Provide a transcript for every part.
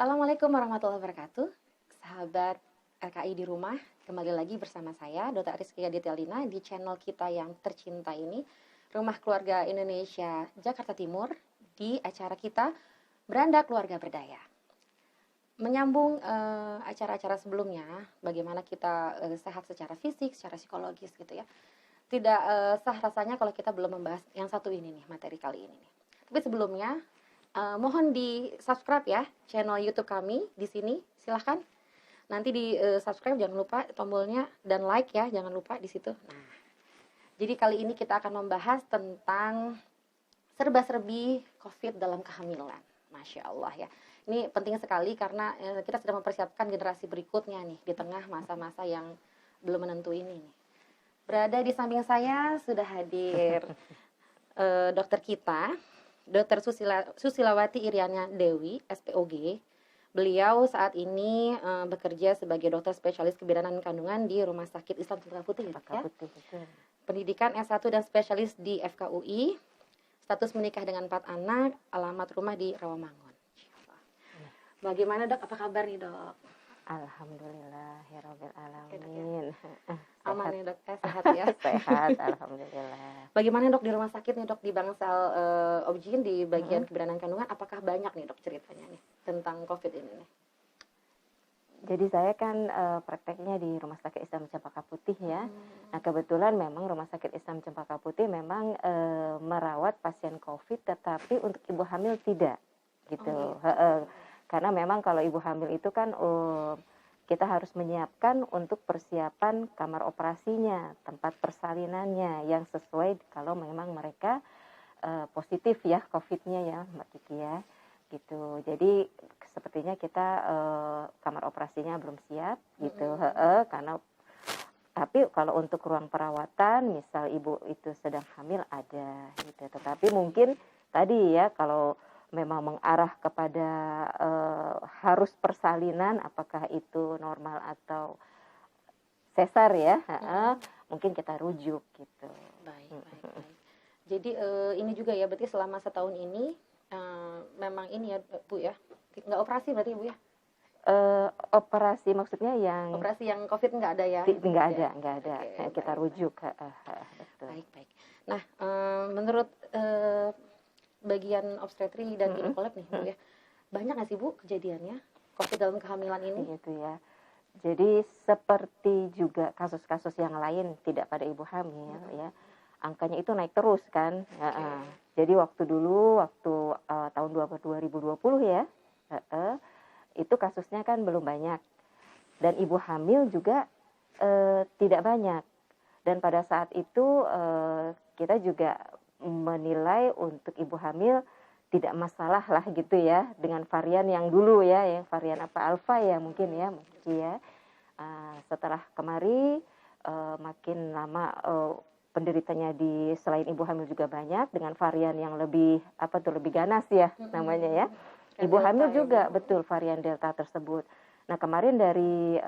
Assalamualaikum warahmatullahi wabarakatuh. Sahabat RKI di rumah, kembali lagi bersama saya, Dr. Rizky Aditya di channel kita yang tercinta ini, Rumah Keluarga Indonesia Jakarta Timur, di acara kita Beranda Keluarga Berdaya. Menyambung acara-acara sebelumnya, bagaimana kita sehat secara fisik, secara psikologis gitu ya. Tidak sah rasanya kalau kita belum membahas yang satu ini nih, materi kali ini nih. Tapi sebelumnya, mohon di subscribe ya channel YouTube kami di sini, silahkan. Nanti di subscribe, jangan lupa tombolnya, dan like ya, jangan lupa di situ. Nah, jadi kali ini kita akan membahas tentang serba-serbi COVID dalam kehamilan. Masya Allah ya. Ini penting sekali karena kita sedang mempersiapkan generasi berikutnya nih di tengah masa-masa yang belum menentu ini nih. Berada di samping saya sudah hadir dokter kita, Dr. Susilawati Iriana Dewi, SPOG. Beliau saat ini bekerja sebagai dokter spesialis kebidanan kandungan di Rumah Sakit Islam Cempaka Putih. Ya? Pendidikan S1 dan spesialis di FKUI. Status menikah dengan 4 anak, alamat rumah di Rawamangun. Bagaimana dok? Apa kabar nih dok? Alhamdulillah, ya Rabbil Alamin. Aman nih dok, sehat ya? Sehat, alhamdulillah. Bagaimana dok di rumah sakit nih dok, di Bangsal Obgyn di bagian kebidanan kandungan, apakah banyak nih dok ceritanya nih tentang COVID ini nih? Jadi saya kan prakteknya di Rumah Sakit Islam Cempaka Putih ya. Nah kebetulan memang Rumah Sakit Islam Cempaka Putih memang merawat pasien COVID, tetapi untuk ibu hamil tidak, gitu. Karena memang kalau ibu hamil itu kan kita harus menyiapkan untuk persiapan kamar operasinya, tempat persalinannya yang sesuai kalau memang mereka positif ya COVID-nya ya Mbak Kiki ya, gitu. Jadi sepertinya kita kamar operasinya belum siap gitu, karena tapi kalau untuk ruang perawatan, misal ibu itu sedang hamil ada gitu. Tetapi mungkin tadi ya kalau memang mengarah kepada harus persalinan, apakah itu normal atau sesar ya, mungkin kita rujuk gitu. Baik. Jadi ini juga ya, berarti selama setahun ini memang ini ya Bu ya, nggak operasi berarti Bu ya? Operasi maksudnya yang operasi yang COVID nggak ada ya? Nggak ada. Okay, kita baik. Rujuk. Betul. Baik. Nah, menurut bagian obstetri dan ginekolog nih Bu ya, banyak nggak sih Bu kejadiannya COVID dalam kehamilan ini? Gitu ya. Jadi seperti juga kasus-kasus yang lain tidak pada ibu hamil ya, angkanya itu naik terus kan. Jadi waktu tahun 2020 ya, itu kasusnya kan belum banyak dan ibu hamil juga tidak banyak. Dan pada saat itu kita juga menilai untuk ibu hamil tidak masalah lah gitu ya dengan varian yang dulu ya, yang varian apa alfa ya mungkin ya. Setelah kemari makin lama penderitanya di selain ibu hamil juga banyak dengan varian yang lebih lebih ganas ya namanya ya. Ibu hamil juga betul varian Delta tersebut. Nah kemarin dari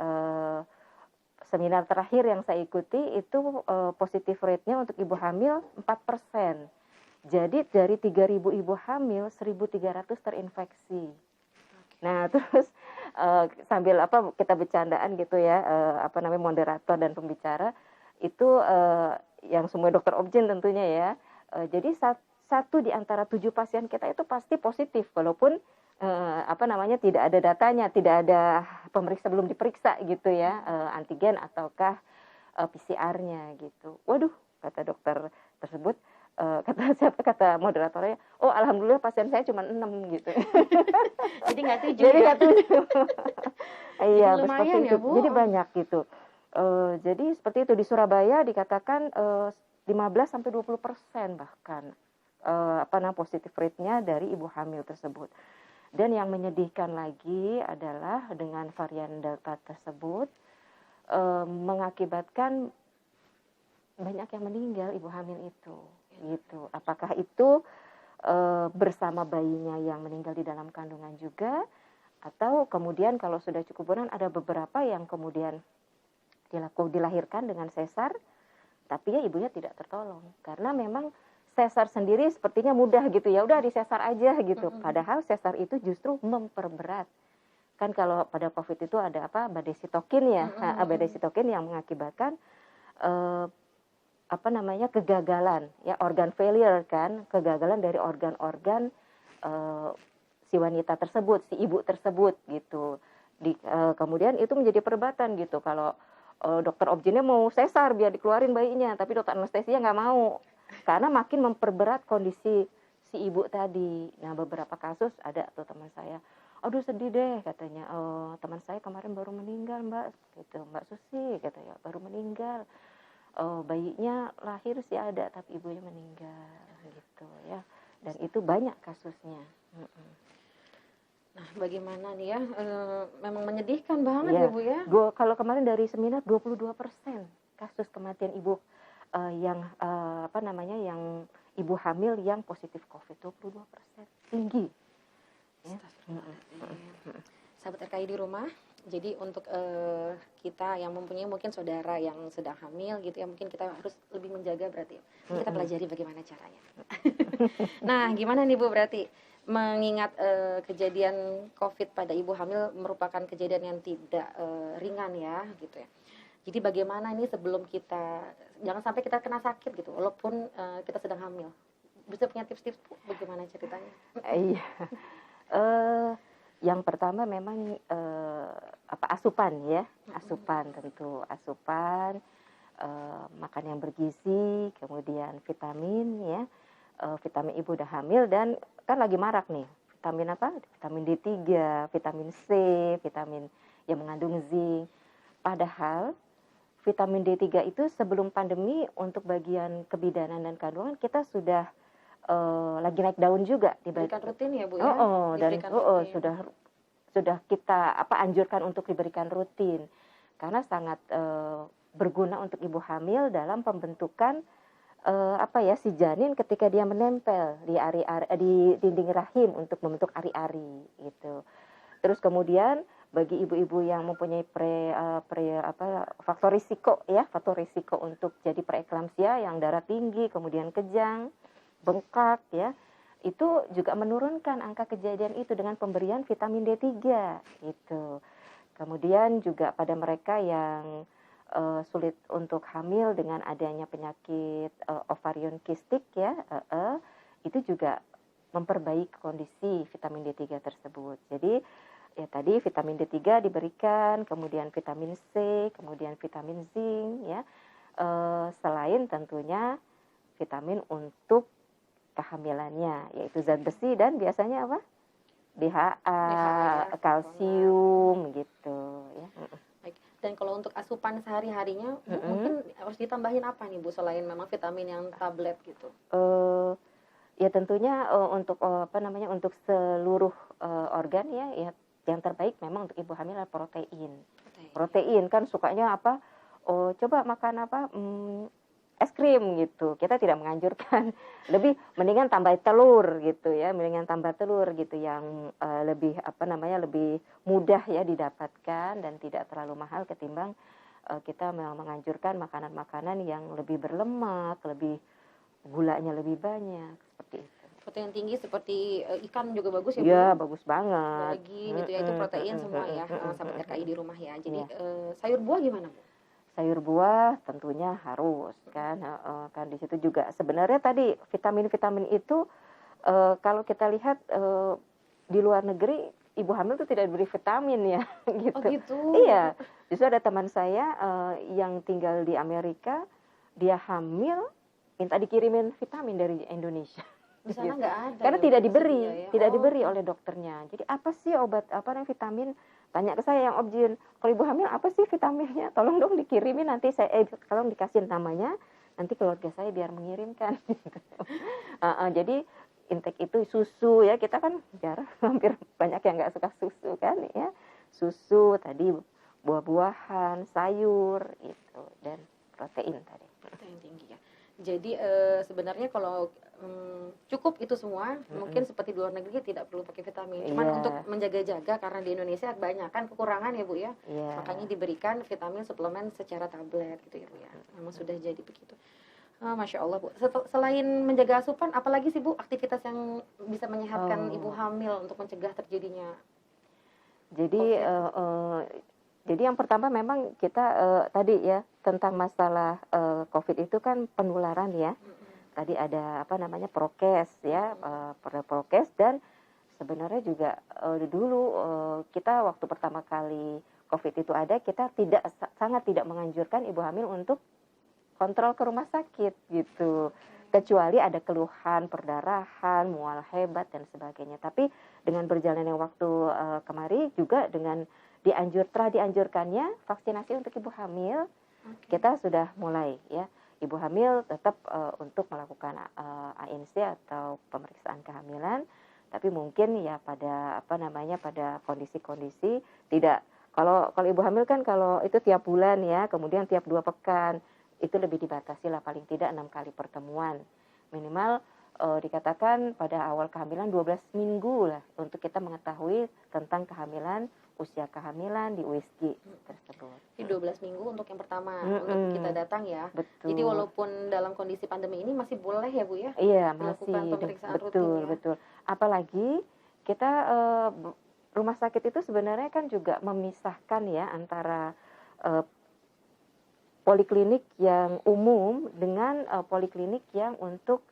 seminar terakhir yang saya ikuti itu positif rate-nya untuk ibu hamil 4%. Jadi dari 3.000 ibu hamil 1.300 terinfeksi. Nah terus sambil kita bercandaan gitu ya, moderator dan pembicara itu yang semua dokter obgyn tentunya ya. Jadi satu di antara 7 pasien kita itu pasti positif walaupun tidak ada datanya, tidak ada pemeriksa belum diperiksa gitu ya, antigen ataukah PCR-nya gitu. Waduh, kata dokter tersebut, kata moderatornya, oh alhamdulillah pasien saya cuma 6 gitu. Jadi nggak 7. Jadi nggak 7. Iya, lumayan ya Bu. Jadi banyak gitu. Jadi seperti itu di Surabaya dikatakan 15-20% bahkan positif rate-nya dari ibu hamil tersebut. Dan yang menyedihkan lagi adalah dengan varian Delta tersebut mengakibatkan banyak yang meninggal ibu hamil itu. Gitu. Apakah itu bersama bayinya yang meninggal di dalam kandungan juga, atau kemudian kalau sudah cukup bulan ada beberapa yang kemudian dilahirkan dengan sesar, tapi ya ibunya tidak tertolong karena memang sesar sendiri sepertinya mudah gitu ya, udah disesar aja gitu. Padahal sesar itu justru memperberat kan kalau pada COVID itu ada apa, badai sitokin ya, badai sitokin yang mengakibatkan apa namanya, kegagalan ya, organ failure kan, kegagalan dari organ-organ si wanita tersebut, si ibu tersebut gitu. Kemudian itu menjadi perdebatan gitu, kalau dokter obgynnya mau sesar biar dikeluarin bayinya, tapi dokter anestesia nggak mau karena makin memperberat kondisi si ibu tadi. Nah, beberapa kasus ada tuh teman saya, aduh sedih deh katanya, teman saya kemarin baru meninggal mbak, gitu, Mbak Susi katanya baru meninggal, bayinya lahir sih ada tapi ibunya meninggal gitu ya, dan itu banyak kasusnya. Nah, bagaimana nih ya, memang menyedihkan banget ya Bu ya. Kalau kemarin dari seminar 22% kasus kematian ibu yang apa namanya, yang ibu hamil yang positif COVID, 22%, tinggi. Ya. Sahabat RKI di rumah, jadi untuk kita yang mempunyai mungkin saudara yang sedang hamil gitu ya, mungkin kita harus lebih menjaga berarti. Kita pelajari bagaimana caranya. Nah, gimana nih Bu, berarti mengingat kejadian COVID pada ibu hamil merupakan kejadian yang tidak ringan ya gitu ya. Jadi bagaimana ini sebelum kita, jangan sampai kita kena sakit gitu walaupun kita sedang hamil. Bisa punya tips-tips Bu, bagaimana ceritanya? Iya. Yang pertama memang asupan ya, asupan tentu, asupan, makan yang bergizi, kemudian vitamin ya, vitamin ibu udah hamil, dan kan lagi marak nih vitamin apa? Vitamin D3, vitamin C, vitamin yang mengandung zinc. Padahal vitamin D3 itu sebelum pandemi untuk bagian kebidanan dan kandungan kita sudah lagi naik daun juga, diberikan rutin ya Bu ya. Dan sudah kita anjurkan untuk diberikan rutin karena sangat berguna untuk ibu hamil dalam pembentukan si janin ketika dia menempel di dinding rahim untuk membentuk ari-ari gitu. Terus kemudian bagi ibu-ibu yang mempunyai faktor risiko untuk jadi preeklamsia yang darah tinggi, kemudian kejang, bengkak ya, itu juga menurunkan angka kejadian itu dengan pemberian vitamin D3 gitu. Kemudian juga pada mereka yang sulit untuk hamil dengan adanya penyakit ovarian kistik ya, itu juga memperbaiki kondisi vitamin D3 tersebut. Jadi ya tadi vitamin D3 diberikan, kemudian vitamin C, kemudian vitamin zinc ya, selain tentunya vitamin untuk kehamilannya, yaitu zat besi dan biasanya apa? DHA, kalsium gitu ya. Baik. Dan kalau untuk asupan sehari-harinya mungkin harus ditambahin apa nih Bu selain memang vitamin yang tablet gitu? Ya tentunya untuk untuk seluruh organ ya yang terbaik memang untuk ibu hamil adalah protein. Protein kan sukanya apa? Coba makan es krim gitu. Kita tidak menganjurkan. Lebih mendingan tambah telur gitu ya, mendingan tambah telur gitu yang lebih lebih mudah ya didapatkan dan tidak terlalu mahal ketimbang kita menganjurkan makanan-makanan yang lebih berlemak, lebih gulanya lebih banyak seperti itu. Protein tinggi seperti ikan juga bagus ya Bu? Iya, bagus banget. Daging gitu ya, itu protein semua ya, sahabat RKI di rumah ya. Jadi sayur buah gimana Bu? Sayur buah tentunya harus kan, kan di situ juga sebenarnya tadi vitamin-vitamin itu kalau kita lihat di luar negeri ibu hamil itu tidak diberi vitamin ya gitu. Oh gitu. Iya, justru ada teman saya yang tinggal di Amerika, dia hamil minta dikirimin vitamin dari Indonesia. Di sana nggak ada. Karena tidak diberi oleh dokternya. Jadi apa sih obat vitamin? Tanya ke saya yang obgyn, kalau ibu hamil apa sih vitaminnya? Tolong dong dikirimin, nanti saya tolong dikasih namanya, nanti keluarga saya biar mengirimkan. Jadi intake itu susu ya, kita kan jarang, hampir banyak yang nggak suka susu kan ya. Susu tadi, buah-buahan, sayur itu, dan protein tadi. Protein tinggi ya. Jadi sebenarnya kalau cukup itu semua, mungkin seperti di luar negeri tidak perlu pakai vitamin. Cuman untuk menjaga-jaga karena di Indonesia banyak kan kekurangan ya Bu ya. Makanya diberikan vitamin suplemen secara tablet gitu ya Bu ya. Memang sudah jadi begitu. Masya Allah Bu. Selain menjaga asupan, apalagi sih Bu aktivitas yang bisa menyehatkan ibu hamil untuk mencegah terjadinya? Jadi jadi yang pertama memang kita tadi ya tentang masalah COVID itu kan penularan ya. Tadi ada apa namanya prokes ya, prokes, dan sebenarnya juga dulu kita waktu pertama kali COVID itu ada, kita sangat tidak menganjurkan ibu hamil untuk kontrol ke rumah sakit gitu. Kecuali ada keluhan perdarahan, mual hebat dan sebagainya. Tapi dengan berjalannya waktu kemari juga dengan telah dianjurkannya vaksinasi untuk ibu hamil, kita sudah mulai ya. Ibu hamil tetap untuk melakukan ANC atau pemeriksaan kehamilan, tapi mungkin ya pada pada kondisi-kondisi tidak. Kalau ibu hamil kan kalau itu tiap bulan ya, kemudian tiap 2 pekan. Itu lebih dibatasi lah, paling tidak 6 kali pertemuan minimal. Dikatakan pada awal kehamilan 12 minggu lah untuk kita mengetahui tentang kehamilan, usia kehamilan di USG tersebut. Di 12 minggu untuk yang pertama untuk kita datang ya. Betul. Jadi walaupun dalam kondisi pandemi ini masih boleh ya Bu ya? Iya, melakukan masih. pemeriksaan rutin Betul, ya? betul. Apalagi kita rumah sakit itu sebenarnya kan juga memisahkan ya antara poliklinik yang umum dengan poliklinik yang untuk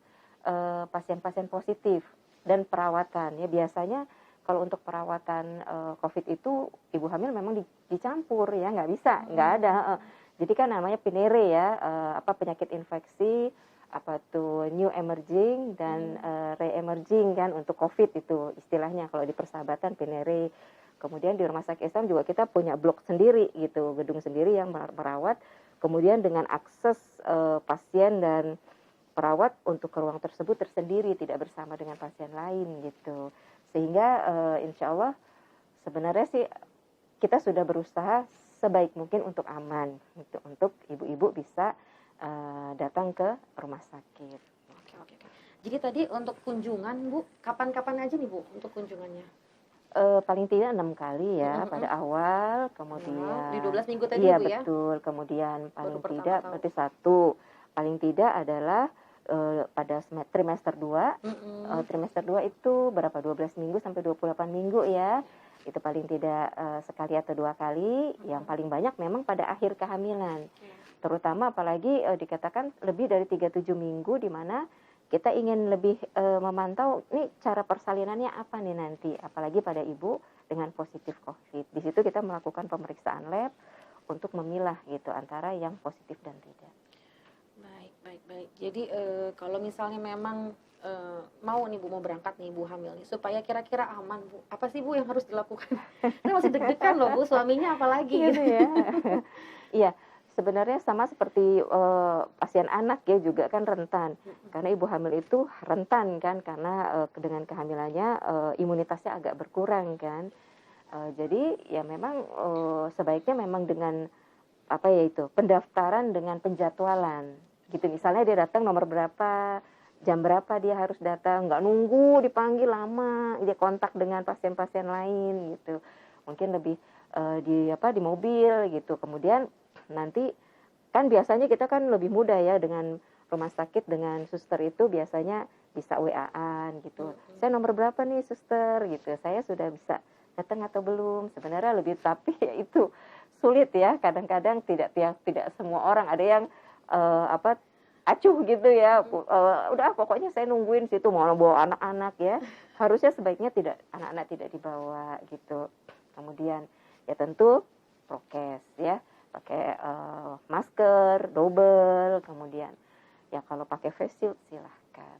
pasien-pasien positif dan perawatan ya. Biasanya kalau untuk perawatan COVID itu ibu hamil memang dicampur ya, nggak bisa, nggak ada. Jadi kan namanya pinere ya, penyakit infeksi, new emerging dan re-emerging kan untuk COVID itu istilahnya kalau di persahabatan pinere. Kemudian di rumah sakit Islam juga kita punya blok sendiri gitu, gedung sendiri yang merawat. Kemudian dengan akses pasien dan perawat untuk ke ruang tersebut tersendiri, tidak bersama dengan pasien lain gitu. Sehingga insya Allah sebenarnya sih kita sudah berusaha sebaik mungkin untuk aman, gitu, untuk ibu-ibu bisa datang ke rumah sakit. Oke. Jadi tadi untuk kunjungan Bu, kapan-kapan aja nih Bu untuk kunjungannya? Paling tidak 6 kali ya pada awal, kemudian di 12 minggu tadi iya, Bu ya? betul, kemudian paling tidak tahu. berarti 1, paling tidak adalah pada trimester 2. Trimester 2 itu berapa? 12 minggu sampai 28 minggu ya. Itu paling tidak sekali atau 2 kali. Yang paling banyak memang pada akhir kehamilan. Terutama apalagi dikatakan lebih dari 37 minggu, di mana kita ingin lebih memantau nih cara persalinannya apa nih nanti, apalagi pada ibu dengan positif COVID. Di situ kita melakukan pemeriksaan lab untuk memilah gitu antara yang positif dan tidak. Baik. Jadi kalau misalnya memang mau nih Bu, mau berangkat nih ibu hamil nih supaya kira-kira aman Bu, apa sih Bu yang harus dilakukan? Saya masih deg-degan loh Bu, suaminya apalagi gitu ya. Iya. Sebenarnya sama seperti pasien anak ya, juga kan rentan. Karena ibu hamil itu rentan kan, karena dengan kehamilannya imunitasnya agak berkurang kan. Jadi ya memang sebaiknya memang dengan pendaftaran dengan penjadwalan. Gitu, misalnya dia datang nomor berapa, jam berapa dia harus datang, nggak nunggu dipanggil lama, dia kontak dengan pasien-pasien lain gitu. Mungkin lebih di mobil gitu. Kemudian nanti kan biasanya kita kan lebih mudah ya dengan rumah sakit, dengan suster itu biasanya bisa WA-an gitu. Saya nomor berapa nih suster gitu. Saya sudah bisa datang atau belum? Sebenarnya lebih, tapi ya itu sulit ya. Kadang-kadang tidak semua orang, ada yang acuh gitu ya. Udah pokoknya saya nungguin situ, mau bawa anak-anak ya. Harusnya sebaiknya anak-anak tidak dibawa gitu. Kemudian ya tentu prokes ya. Pakai masker, double, kemudian ya kalau pakai face shield silahkan.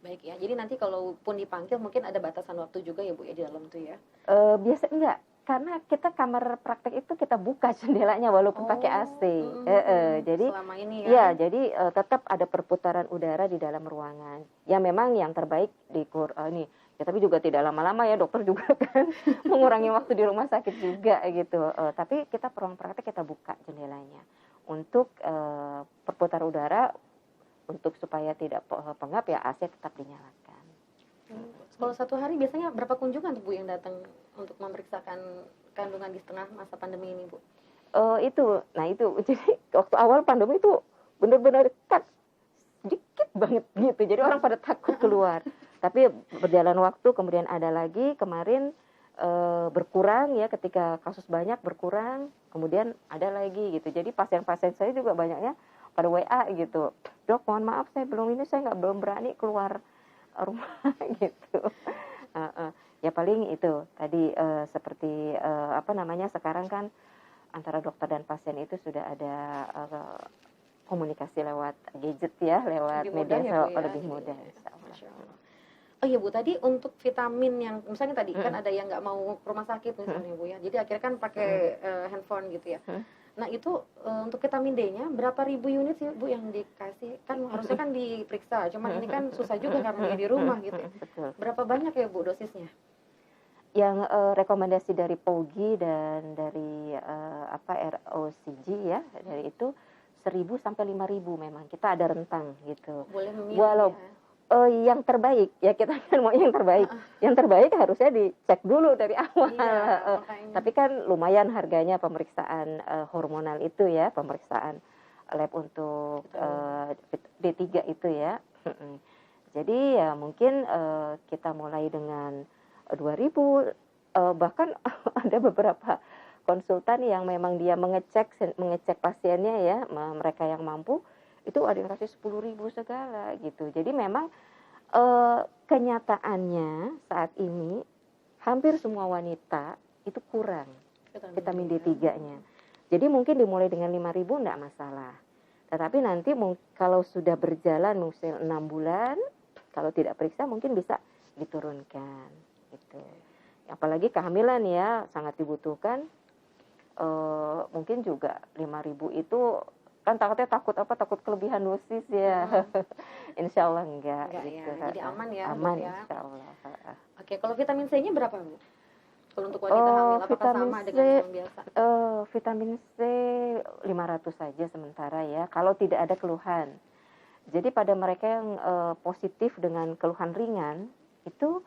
Baik ya. Jadi nanti kalaupun dipanggil mungkin ada batasan waktu juga ya Bu ya di dalam tuh ya? Biasa enggak, karena kita kamar praktek itu kita buka jendelanya walaupun pakai AC. Jadi selama ini ya. Ya, jadi tetap ada perputaran udara di dalam ruangan. Ya memang yang terbaik ya, tapi juga tidak lama-lama ya, dokter juga kan mengurangi waktu di rumah sakit juga gitu. Tapi kita ruang praktek kita buka jendelanya untuk perputaran udara, untuk supaya tidak pengap ya AC tetap dinyalakan. Kalau satu hari biasanya berapa kunjungan tuh Bu yang datang untuk memeriksakan kandungan di tengah masa pandemi ini Bu? Itu jadi waktu awal pandemi itu benar-benar sedikit banget gitu, jadi orang pada takut keluar. Tapi berjalan waktu kemudian ada lagi kemarin berkurang ya, ketika kasus banyak berkurang, kemudian ada lagi gitu. Jadi pasien-pasien saya juga banyaknya pada WA gitu, dok mohon maaf saya belum berani keluar rumah gitu. Ya paling itu tadi seperti sekarang kan antara dokter dan pasien itu sudah ada komunikasi lewat gadget ya, lewat Lebih media mudah ya, Bu, ya, lebih gitu mudah. ya. Insya Allah. Masya Allah. Oh iya Bu, tadi untuk vitamin yang misalnya tadi kan ada yang nggak mau ke rumah sakit misalnya Bu ya, jadi akhirnya kan pakai handphone gitu ya. Nah itu untuk vitamin D-nya berapa ribu unit sih Bu yang dikasih? Kan harusnya kan diperiksa, cuman ini kan susah juga karena dia di rumah gitu ya. Betul. Berapa banyak ya Bu dosisnya? Yang rekomendasi dari POGI dan dari ROCG ya, dari itu 1.000 sampai 5.000 memang kita ada rentang gitu. Boleh memilih Walau ya. yang terbaik ya, kita kan mau yang terbaik. Yang terbaik harusnya dicek dulu dari awal. Iya, Tapi kan lumayan harganya pemeriksaan hormonal itu ya, pemeriksaan lab untuk D3 itu ya. Jadi ya mungkin kita mulai dengan 2.000, bahkan ada beberapa konsultan yang memang dia mengecek pasiennya ya, mereka yang mampu itu ada yang kasih 10.000 segala gitu. Jadi memang kenyataannya saat ini hampir semua wanita itu kurang vitamin D3-nya. Jadi mungkin dimulai dengan 5.000 enggak masalah. Tetapi nanti kalau sudah berjalan mungkin 6 bulan, kalau tidak periksa mungkin bisa diturunkan gitu. Apalagi kehamilan ya sangat dibutuhkan. Mungkin juga 5.000 itu kan takut kelebihan dosis ya. Insya Allah enggak gitu. Ya. Jadi aman ya. Aman ya. insya Allah. Oke, kalau vitamin C-nya berapa Bu? Kalau untuk wanita hamil apakah sama dengan yang biasa? Vitamin C 500 saja sementara ya, kalau tidak ada keluhan. Jadi pada mereka yang positif dengan keluhan ringan itu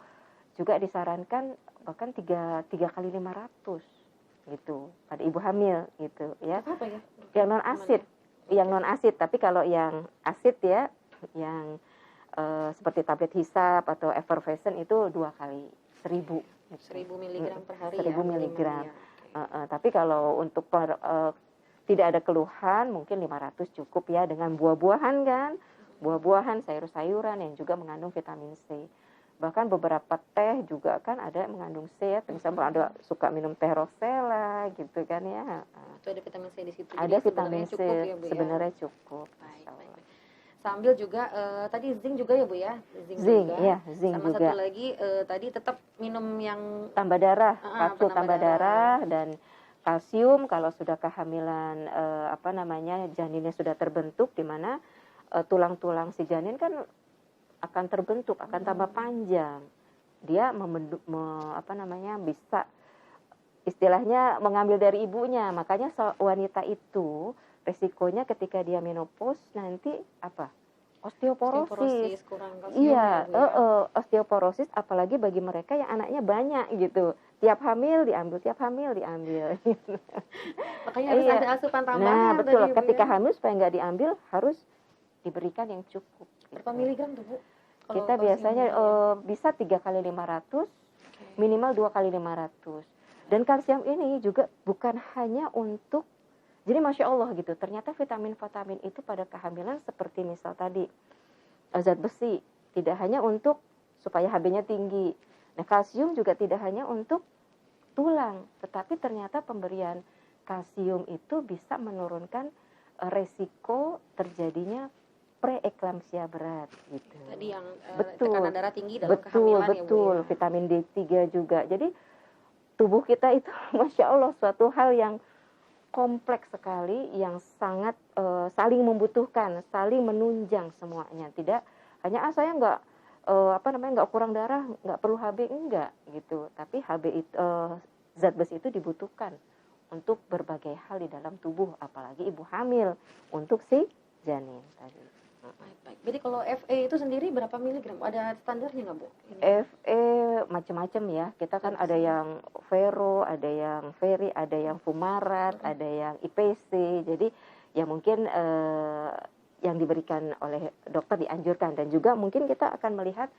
juga disarankan bahkan 3 kali 500 gitu pada ibu hamil gitu ya. Apa ya? Yang non asid. Yang non asid, tapi kalau yang asid ya, yang seperti tablet hisap atau effervescent itu 2 kali 1.000 gitu. 1.000 miligram per hari 1.000 ya. miligram. Ya. Tapi kalau untuk tidak ada keluhan mungkin 500 cukup ya, dengan buah-buahan kan, buah-buahan, sayur-sayuran yang juga mengandung vitamin C. Bahkan beberapa teh juga kan ada yang mengandung C ya, misalnya ada suka minum teh rosella gitu kan ya. Itu ada vitamin C di situ. Ada jadi vitamin C, cukup ya, Bu, sebenarnya cukup. Baik. Sambil juga tadi zinc juga ya Bu ya? Zinc juga. Ya, zinc sama juga. Satu lagi tadi tetap minum yang tambah darah, kapsul tambah darah dan kalsium kalau sudah kehamilan janinnya sudah terbentuk, di mana tulang-tulang si janin kan akan terbentuk, akan tambah panjang. Dia bisa istilahnya mengambil dari ibunya. Makanya wanita itu resikonya ketika dia menopause nanti osteoporosis. Kurang Iya, osteoporosis, apalagi bagi mereka yang anaknya banyak gitu. Tiap hamil diambil. Gitu. Makanya harus ada asupan tambahan. Nah, betul. Tadi, ketika Bu, ya? hamil supaya nggak diambil harus diberikan yang cukup. Berapa miligram tuh Bu? Kita biasanya bisa 3 kali 500, minimal 2 kali 500. Dan kalsium ini juga bukan hanya untuk, jadi Masya Allah gitu, ternyata vitamin itu pada kehamilan seperti misal tadi, zat besi, tidak hanya untuk supaya HB-nya tinggi. Nah, kalsium juga tidak hanya untuk tulang, tetapi ternyata pemberian kalsium itu bisa menurunkan resiko terjadinya preeklamsia berat gitu. Tadi yang tekanan darah tinggi dalam kehamilan ya Bu ya? Vitamin D3 juga. Jadi tubuh kita itu Masya Allah suatu hal yang kompleks sekali, yang sangat saling membutuhkan, saling menunjang semuanya. Tidak hanya saya nggak kurang darah, nggak perlu HB, enggak gitu. Tapi HB itu zat besi itu dibutuhkan untuk berbagai hal di dalam tubuh, apalagi ibu hamil untuk si janin tadi. Baik. Jadi kalau FE itu sendiri berapa miligram? Ada standarnya nggak Bu? FE macam-macam ya. Kita kan ada yang Vero, ada yang Feri, ada yang Fumarat, ada yang IPC. Jadi ya mungkin yang diberikan oleh dokter dianjurkan, dan juga mungkin kita akan melihat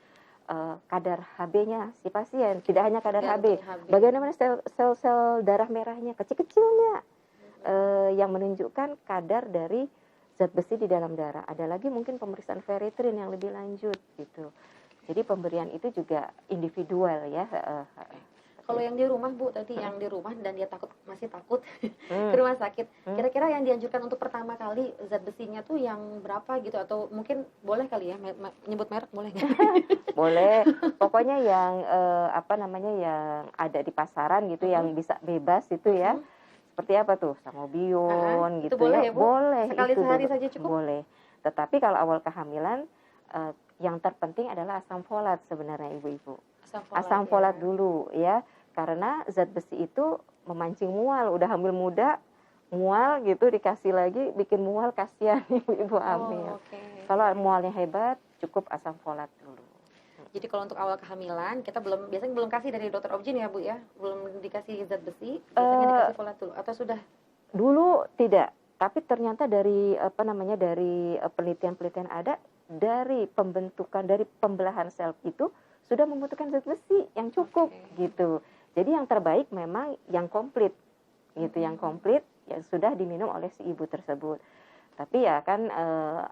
kadar HB-nya si pasien, tidak hanya kadar HB, HB. bagaimana sel-sel darah merahnya kecil-kecilnya yang menunjukkan kadar dari zat besi di dalam darah. Ada lagi mungkin pemeriksaan ferritin yang lebih lanjut gitu. Jadi pemberian itu juga individual ya. Kalau yang di rumah Bu, tadi yang di rumah dan dia masih takut ke rumah sakit. Kira-kira yang dianjurkan untuk pertama kali zat besinya tuh yang berapa gitu, atau mungkin boleh kali ya nyebut merek, boleh nggak? Boleh. Pokoknya yang apa namanya yang ada di pasaran gitu, yang bisa bebas itu ya. Seperti apa tuh? Sangobion gitu boleh ya. Ya, Bu? Boleh. Sekali itu sehari dulu. saja cukup? Boleh. Tetapi kalau awal kehamilan yang terpenting adalah asam folat sebenarnya ibu-ibu. Asam folat dulu ya. Karena zat besi itu memancing mual, udah hamil muda, mual gitu, dikasih lagi bikin mual, kasihan ibu-ibu hamil. Kalau mualnya hebat, cukup asam folat dulu. Jadi kalau untuk awal kehamilan, kita biasanya belum kasih dari dokter obgyn ya Bu ya? Belum dikasih zat besi, biasanya dikasih folat dulu, atau sudah? Dulu tidak, tapi ternyata dari dari penelitian-penelitian ada, dari pembentukan, dari pembelahan sel itu sudah membutuhkan zat besi yang cukup gitu. Jadi yang terbaik memang yang komplit gitu, yang komplit yang sudah diminum oleh si ibu tersebut. Tapi ya kan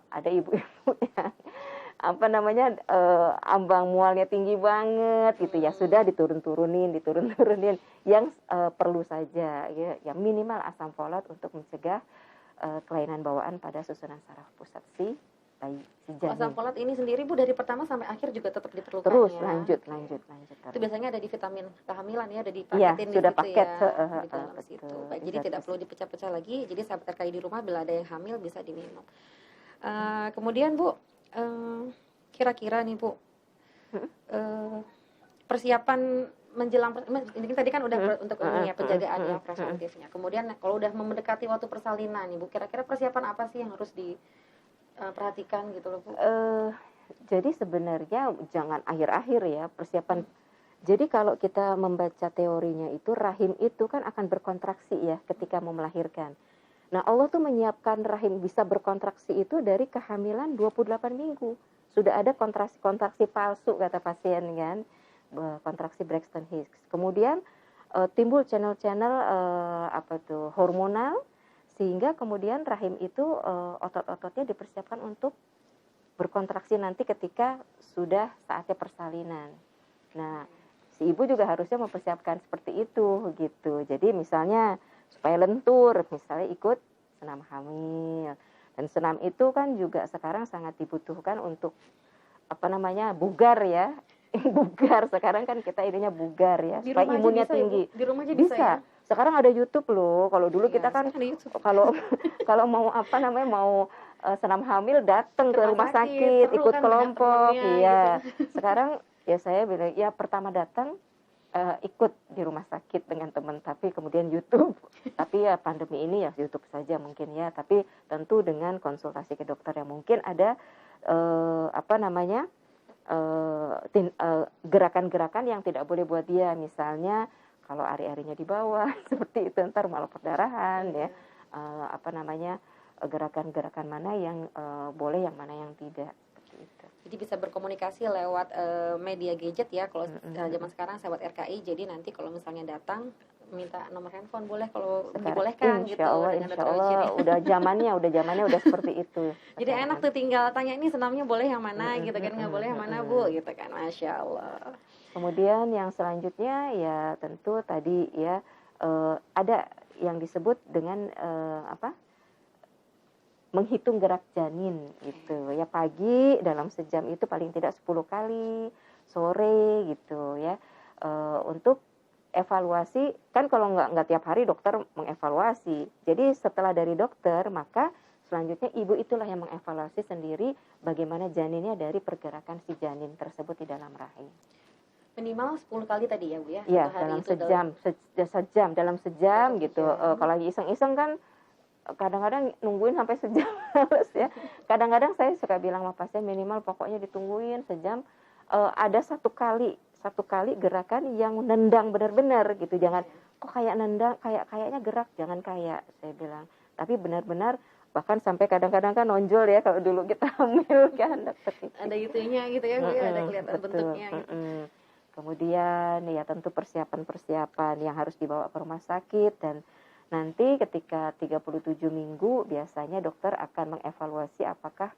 ada ibu-ibu yang ambang mualnya tinggi banget gitu ya, sudah diturun-turunin yang perlu saja ya minimal asam folat untuk mencegah kelainan bawaan pada susunan saraf pusat si janin. Asam folat ini sendiri Bu dari pertama sampai akhir juga tetap diperlukan terus ya? lanjut. Itu biasanya ada di vitamin kehamilan ya, ada dipaketin ya, di sudah situ paket, ya, di dalam betul, situ. Baik, jadi tidak perlu dipecah-pecah lagi. Jadi sahabat RKI di rumah bila ada yang hamil bisa diminum. Kemudian Bu, kira-kira nih Bu, persiapan menjelang ini tadi kan udah untuk ini ya, penjagaan ya, preventifnya. Kemudian kalau udah mendekati waktu persalinan nih Bu, kira-kira persiapan apa sih yang harus diperhatikan gitu loh Bu? Jadi sebenarnya jangan akhir-akhir ya persiapan. Jadi kalau kita membaca teorinya itu, rahim itu kan akan berkontraksi ya ketika mau melahirkan. Nah, Allah tuh menyiapkan rahim bisa berkontraksi itu dari kehamilan 28 minggu. Sudah ada kontraksi palsu kata pasien kan, kontraksi Braxton Hicks. Kemudian timbul channel-channel hormonal, sehingga kemudian rahim itu otot-ototnya dipersiapkan untuk berkontraksi nanti ketika sudah saatnya persalinan. Nah, si ibu juga harusnya mempersiapkan seperti itu gitu. Jadi misalnya supaya lentur, misalnya ikut senam hamil. Dan senam itu kan juga sekarang sangat dibutuhkan untuk bugar ya. Bugar sekarang kan kita ininya bugar ya, supaya imunnya tinggi. Di rumah aja bisa ya? Sekarang ada YouTube loh. Kalau dulu kita kan kalau mau mau senam hamil datang ke rumah sakit, ikut kan kelompok, iya. Gitu. Sekarang ya saya bilang ya pertama datang ikut di rumah sakit dengan teman, tapi kemudian YouTube. Tapi ya pandemi ini ya YouTube saja mungkin ya, tapi tentu dengan konsultasi ke dokter yang mungkin ada gerakan-gerakan yang tidak boleh buat dia, misalnya kalau ari-arinya di bawah seperti itu ntar malah perdarahan ya, gerakan-gerakan mana yang boleh, yang mana yang tidak. Jadi bisa berkomunikasi lewat media gadget ya kalau zaman sekarang sahabat RKI. Jadi nanti kalau misalnya datang minta nomor handphone boleh kalau dibolehkan gitu. Insya Allah udah zamannya udah seperti itu. Jadi enak tuh tinggal tanya ini senamnya boleh yang mana gitu kan, nggak boleh yang mana Bu gitu kan, Masya Allah. Kemudian yang selanjutnya ya tentu tadi ya ada yang disebut dengan menghitung gerak janin gitu ya, pagi dalam sejam itu paling tidak 10 kali, sore gitu ya, untuk evaluasi. Kan kalau nggak tiap hari dokter mengevaluasi, jadi setelah dari dokter maka selanjutnya ibu itulah yang mengevaluasi sendiri bagaimana janinnya dari pergerakan si janin tersebut di dalam rahim. Minimal 10 kali tadi ya Bu ya? Iya, dalam sejam gitu. Kalau lagi iseng-iseng kan kadang-kadang nungguin sampai sejam harus ya. Kadang-kadang saya suka bilang sama pasien minimal pokoknya ditungguin sejam. Ada satu kali gerakan yang nendang benar-benar gitu. Jangan kok kayak nendang, kayaknya gerak, jangan kayak, saya bilang. Tapi benar-benar Bahkan sampai kadang-kadang kan nonjol ya kalau dulu kita hamil kan, dokter Kiki. Ada itunya gitu ya, Bu, ya, ada kelihatan Betul. bentuknya gitu. Kemudian ya tentu persiapan-persiapan yang harus dibawa ke rumah sakit, dan nanti ketika 37 minggu biasanya dokter akan mengevaluasi apakah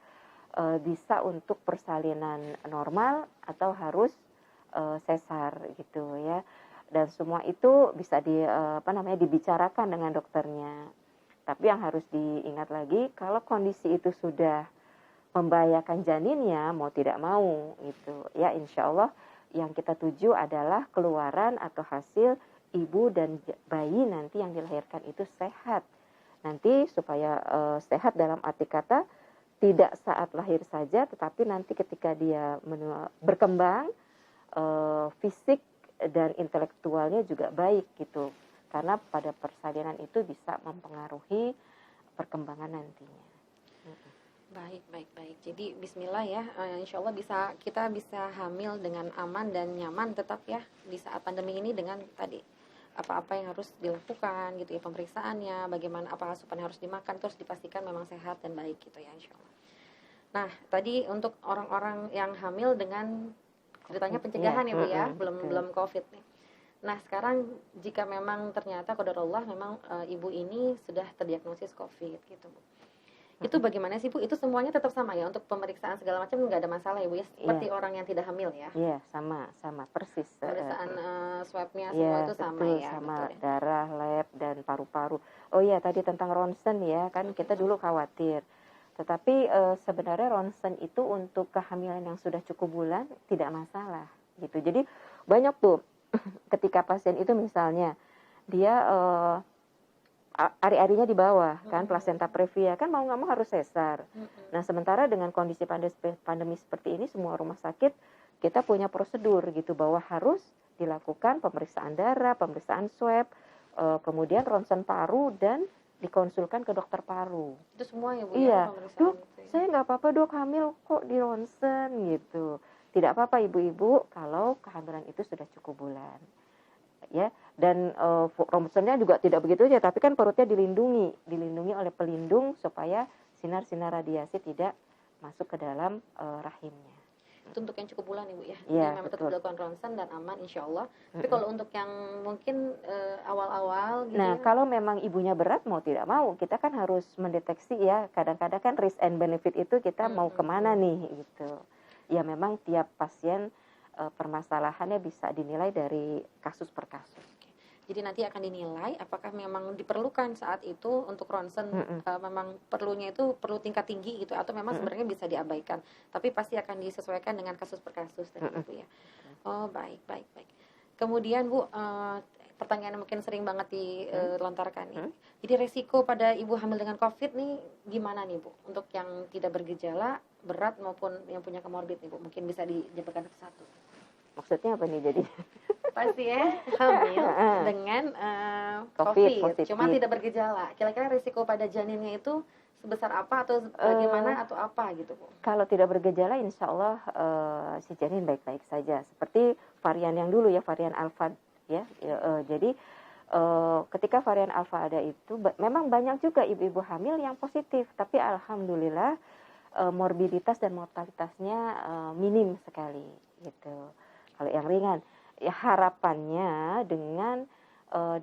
bisa untuk persalinan normal atau harus sesar gitu ya. Dan semua itu bisa dibicarakan dengan dokternya. Tapi yang harus diingat lagi, kalau kondisi itu sudah membahayakan janinnya, mau tidak mau gitu ya, insya Allah yang kita tuju adalah keluaran atau hasil ibu dan bayi nanti yang dilahirkan itu sehat. Nanti supaya sehat dalam arti kata tidak saat lahir saja, tetapi nanti ketika dia berkembang fisik dan intelektualnya juga baik gitu. Karena pada persalinan itu bisa mempengaruhi perkembangan nantinya. Baik. Jadi Bismillah ya, insya Allah kita bisa hamil dengan aman dan nyaman tetap ya di saat pandemi ini, dengan tadi apa-apa yang harus dilakukan gitu ya, pemeriksaannya, bagaimana apa asupan yang harus dimakan, terus dipastikan memang sehat dan baik gitu ya, insya Allah. Nah tadi untuk orang-orang yang hamil dengan ceritanya pencegahan ya Bu ya, belum COVID nih. Nah sekarang jika memang ternyata qadarullah memang ibu ini sudah terdiagnosis COVID gitu Bu, itu bagaimana sih Bu? Itu semuanya tetap sama ya untuk pemeriksaan segala macam, nggak ada masalah ya Bu ya? Seperti orang yang tidak hamil ya? Iya, sama persis. Pemeriksaan swabnya semua itu sama betul, ya? Sama betul, ya? darah, lab, dan paru-paru. Oh iya, tadi tentang ronsen ya, kan kita dulu khawatir. Tetapi sebenarnya ronsen itu untuk kehamilan yang sudah cukup bulan tidak masalah gitu. Jadi banyak tuh ketika pasien itu misalnya dia ari-arinya di bawah kan, plasenta previa kan mau nggak mau harus sesar. Nah sementara dengan kondisi pandemi seperti ini, semua rumah sakit kita punya prosedur gitu bahwa harus dilakukan pemeriksaan darah, pemeriksaan swab, kemudian ronsen paru, dan dikonsulkan ke dokter paru. Itu semua ya Bu? Iya, ya, Dok, saya nggak apa-apa Dok hamil kok di ronsen gitu. Tidak apa-apa ibu-ibu kalau kehamilan itu sudah cukup bulan. Ya, dan ronsennya juga tidak begitu aja, tapi kan perutnya dilindungi oleh pelindung supaya sinar-sinar radiasi tidak masuk ke dalam rahimnya. Itu untuk yang cukup bulan Ibu ya? Iya, memang tetap dilakukan ronsen dan aman insya Allah. Tapi kalau untuk yang mungkin awal-awal gitu nah, kalau memang ibunya berat mau tidak mau, kita kan harus mendeteksi ya, kadang-kadang kan risk and benefit itu kita mau kemana nih gitu. Ya memang tiap pasien permasalahannya bisa dinilai dari kasus per kasus. Jadi nanti akan dinilai apakah memang diperlukan saat itu untuk ronsen, memang perlunya itu perlu tingkat tinggi gitu, atau memang sebenarnya bisa diabaikan. Tapi pasti akan disesuaikan dengan kasus per kasus tadi Bu ya. Oh baik. Kemudian Bu, pertanyaan yang mungkin sering banget dilontarkan nih. Jadi resiko pada ibu hamil dengan COVID nih gimana nih Bu? Untuk yang tidak bergejala berat maupun yang punya komorbid nih Bu, mungkin bisa dijabarkan satu-satu. Maksudnya apa nih jadi? Pasti ya hamil dengan COVID, cuma tidak bergejala. Kira-kira risiko pada janinnya itu sebesar apa atau bagaimana atau apa gitu Bu? Kalau tidak bergejala, insya Allah si janin baik-baik saja. Seperti varian yang dulu ya, varian alfa ya. Jadi ketika varian alfa ada itu, memang banyak juga ibu-ibu hamil yang positif, tapi alhamdulillah morbiditas dan mortalitasnya minim sekali gitu. Kalau yang ringan, ya harapannya dengan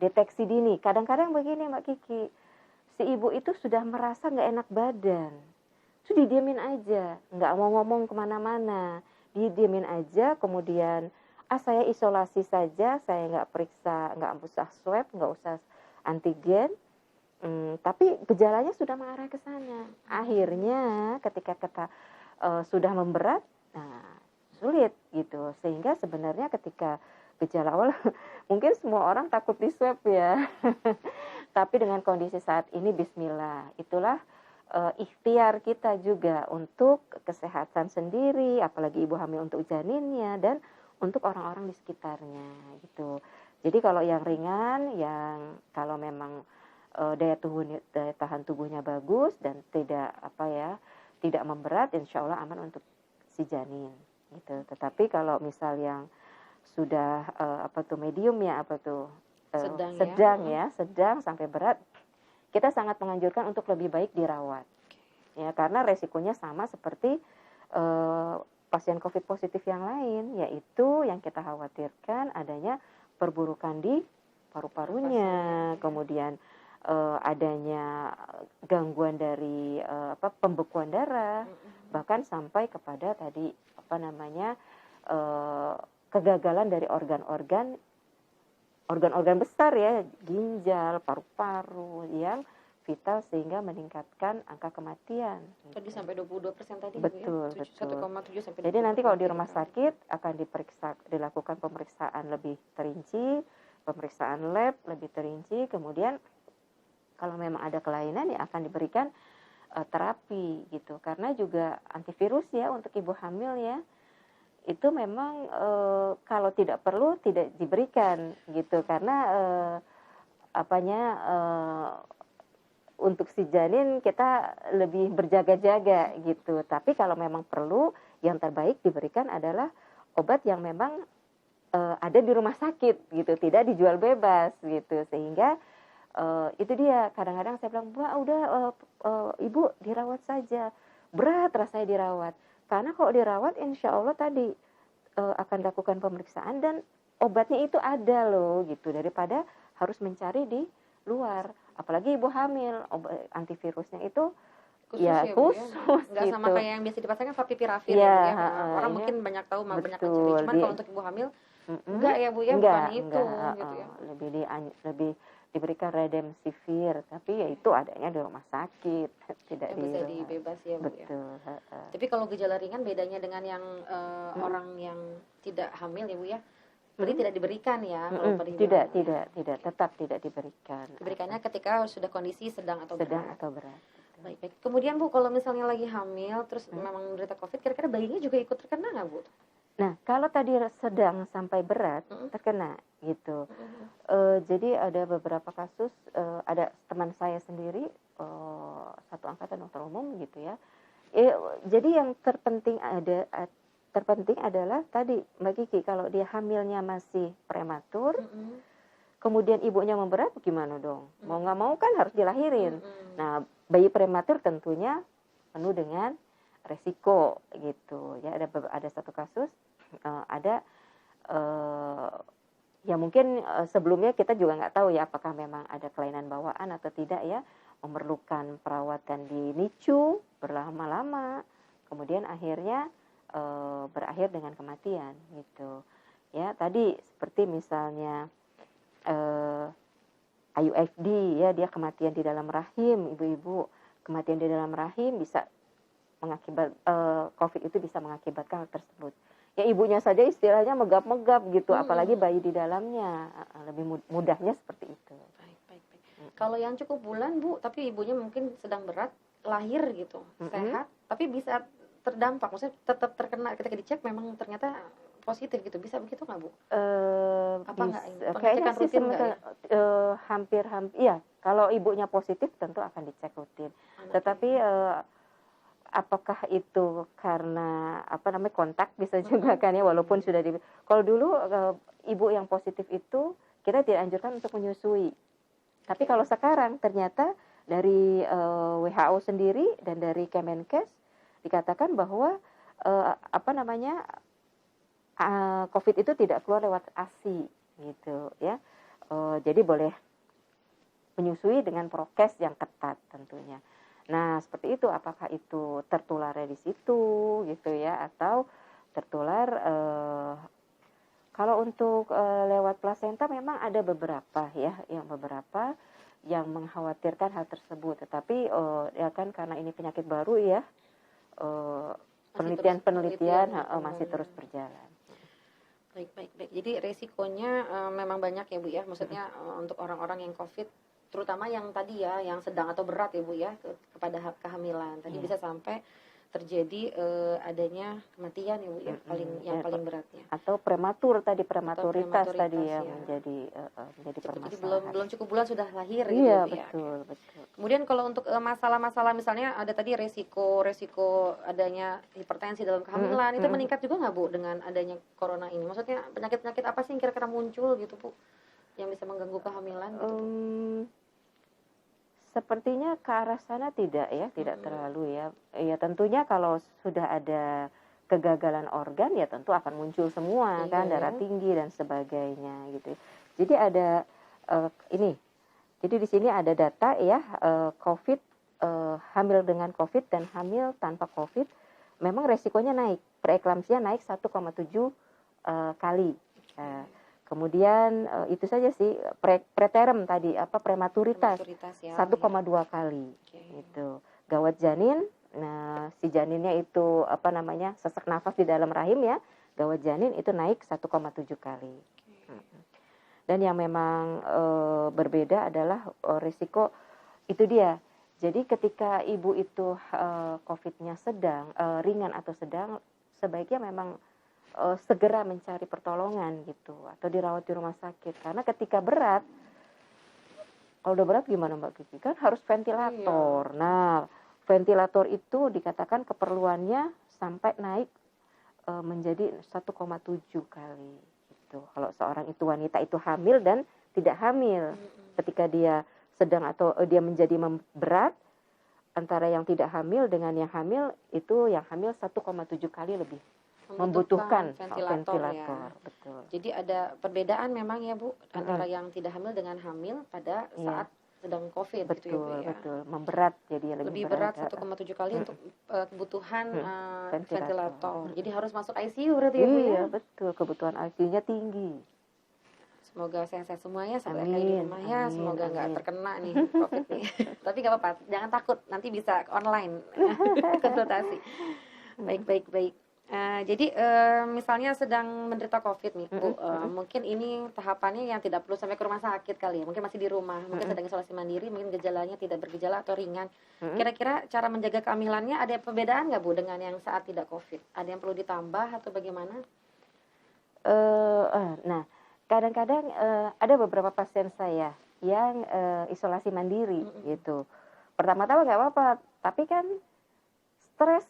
deteksi dini. Kadang-kadang begini Mbak Kiki, si ibu itu sudah merasa nggak enak badan, sudah didiemin aja, nggak mau ngomong kemana-mana, didiemin aja, kemudian saya isolasi saja, saya nggak periksa, nggak usah swab, nggak usah antigen, tapi gejalanya sudah mengarah ke sana. Akhirnya ketika kita sudah memberat, nah sulit gitu, sehingga sebenarnya ketika gejala awal mungkin semua orang takut di swab ya. Tapi dengan kondisi saat ini bismillah, itulah ikhtiar kita juga untuk kesehatan sendiri, apalagi ibu hamil untuk janinnya dan untuk orang-orang di sekitarnya gitu. Jadi kalau yang ringan, yang kalau memang daya tahan tubuhnya bagus dan tidak memberat, insya Allah aman untuk si janin gitu. Tetapi kalau misal yang sudah medium ya sedang sampai berat, kita sangat menganjurkan untuk lebih baik dirawat. Ya, karena resikonya sama seperti pasien COVID positif yang lain, yaitu yang kita khawatirkan adanya perburukan di paru-parunya, kemudian adanya gangguan dari pembekuan darah, bahkan sampai kepada tadi kegagalan dari organ-organ besar ya, ginjal, paru-paru yang vital sehingga meningkatkan angka kematian. Tadi sampai 22% tadi. Betul, Bu, ya? betul. 1,7 sampai 22. Jadi nanti kalau di rumah sakit akan dilakukan pemeriksaan lebih terinci, pemeriksaan lab lebih terinci, kemudian kalau memang ada kelainan ya akan diberikan terapi gitu. Karena juga antivirus ya untuk ibu hamil ya. Itu memang kalau tidak perlu tidak diberikan gitu, karena untuk si janin kita lebih berjaga-jaga gitu. Tapi kalau memang perlu, yang terbaik diberikan adalah obat yang memang ada di rumah sakit gitu, tidak dijual bebas gitu. Sehingga itu dia, kadang-kadang saya bilang, ibu dirawat saja, berat rasanya dirawat. Karena kalau dirawat insya Allah tadi akan lakukan pemeriksaan dan obatnya itu ada loh gitu, daripada harus mencari di luar. Apalagi ibu hamil, antivirusnya itu khusus ya, khusus nggak gitu. sama kayak yang biasa dipasangkan favipiravir ya, ya. Orang mungkin banyak tahu, banyak mencari. Cuman kalau untuk ibu hamil enggak ya Bu ya, bukan itu gitu ya. Lebih diberikan remdesivir, tapi ya itu adanya di rumah sakit, tidak bisa dibebas ya Bu. Betul. Tapi kalau gejala ringan bedanya dengan yang orang yang tidak hamil ya Bu ya. Berarti tidak diberikan ya kalau pada ibu tidak, hamil. Tetap tidak diberikan. Diberikannya ketika sudah kondisi sedang atau berat. Baik. Kemudian Bu, kalau misalnya lagi hamil terus memang menderita COVID, kira-kira bayinya juga ikut terkena nggak Bu? Nah, kalau tadi sedang sampai berat terkena gitu. Jadi ada beberapa kasus, ada teman saya sendiri satu angkatan dokter umum gitu ya. Jadi yang terpenting adalah tadi Mbak Kiki, kalau dia hamilnya masih prematur, kemudian ibunya memberat, gimana dong? Mau nggak mau kan harus dilahirin. Nah, bayi prematur tentunya penuh dengan resiko gitu ya. Ada satu kasus ya mungkin sebelumnya kita juga nggak tahu ya apakah memang ada kelainan bawaan atau tidak ya, memerlukan perawatan di NICU berlama-lama, kemudian akhirnya berakhir dengan kematian gitu ya. Tadi seperti misalnya IUFD ya, dia kematian di dalam rahim, ibu-ibu kematian di dalam rahim bisa COVID itu bisa mengakibatkan hal tersebut. Ya ibunya saja istilahnya megap-megap gitu, apalagi bayi di dalamnya, lebih mudahnya seperti itu. Baik. Kalau yang cukup bulan Bu, tapi ibunya mungkin sedang berat, lahir gitu, sehat, tapi bisa terdampak, maksudnya tetap terkena ketika dicek memang ternyata positif gitu, bisa begitu nggak Bu? Apa nggak? Kayaknya sih hampir ya. Kalau ibunya positif tentu akan dicek rutin. Tetapi apakah itu karena kontak, bisa juga kan ya, walaupun sudah kalau dulu ibu yang positif itu kita tidak anjurkan untuk menyusui. Tapi kalau sekarang ternyata dari WHO sendiri dan dari Kemenkes dikatakan bahwa COVID itu tidak keluar lewat ASI gitu ya. Jadi boleh menyusui dengan prokes yang ketat tentunya. Nah, seperti itu, apakah itu tertularnya di situ gitu ya, atau tertular kalau untuk lewat plasenta memang ada beberapa yang mengkhawatirkan hal tersebut. Tetapi ya kan karena ini penyakit baru ya, penelitian masih terus berjalan. Baik. Jadi resikonya memang banyak ya Bu ya, maksudnya untuk orang-orang yang COVID, terutama yang tadi ya, yang sedang atau berat ya Bu ya, kepada kehamilan tadi bisa sampai terjadi adanya kematian ya Bu ya, paling beratnya. Atau prematuritas tadi ya, menjadi permasalahan. Jadi belum cukup bulan sudah lahir gitu ya. Iya, betul. Kemudian kalau untuk masalah-masalah misalnya ada tadi resiko adanya hipertensi dalam kehamilan, itu meningkat juga nggak Bu dengan adanya corona ini? Maksudnya penyakit-penyakit apa sih yang kira-kira muncul gitu Bu, yang bisa mengganggu kehamilan gitu Bu? Sepertinya ke arah sana tidak ya, tidak terlalu ya. Ya tentunya kalau sudah ada kegagalan organ ya tentu akan muncul semua kan, darah tinggi dan sebagainya gitu. Jadi ada ini. Jadi di sini ada data ya, COVID, hamil dengan COVID dan hamil tanpa COVID memang resikonya naik. Preeklamsia naik 1,7 kali. Kemudian itu saja sih preterm tadi prematuritas ya, 1,2 kali gitu. Gawat janin, nah si janinnya itu sesak nafas di dalam rahim ya, gawat janin itu naik 1,7 kali. Dan yang memang berbeda adalah risiko itu dia. Jadi ketika ibu itu COVID-nya sedang, ringan atau sedang, sebaiknya memang segera mencari pertolongan gitu atau dirawat di rumah sakit, karena ketika berat, kalau udah berat gimana Mbak Kiki, kan harus ventilator. Nah ventilator itu dikatakan keperluannya sampai naik menjadi 1,7 kali gitu. Kalau seorang itu wanita itu hamil dan tidak hamil, ketika dia sedang atau dia menjadi berat, antara yang tidak hamil dengan yang hamil itu yang hamil 1,7 kali lebih membutuhkan ventilator. Ya. Betul. Jadi ada perbedaan memang ya Bu antara yang tidak hamil dengan hamil pada saat sedang COVID gitu ya Bu ya. Betul, memberat, jadi lebih berat 1,7 kali untuk kebutuhan ventilator. Jadi harus masuk ICU berarti ya Bu ya. Iya, betul, kebutuhan ICU-nya tinggi. Semoga sehat-sehat semuanya sampai di rumah ya. Semoga nggak terkena nih COVID nih. Tapi nggak apa-apa, jangan takut, nanti bisa online konsultasi. Baik. Jadi misalnya sedang menderita COVID nih Bu, mungkin ini tahapannya yang tidak perlu sampai ke rumah sakit kali ya, mungkin masih di rumah, mungkin sedang isolasi mandiri, mungkin gejalanya tidak bergejala atau ringan. Kira-kira cara menjaga kehamilannya ada perbedaan nggak Bu dengan yang saat tidak COVID? Ada yang perlu ditambah atau bagaimana? Nah, kadang-kadang ada beberapa pasien saya yang isolasi mandiri gitu. Pertama-tama nggak apa-apa, tapi kan stres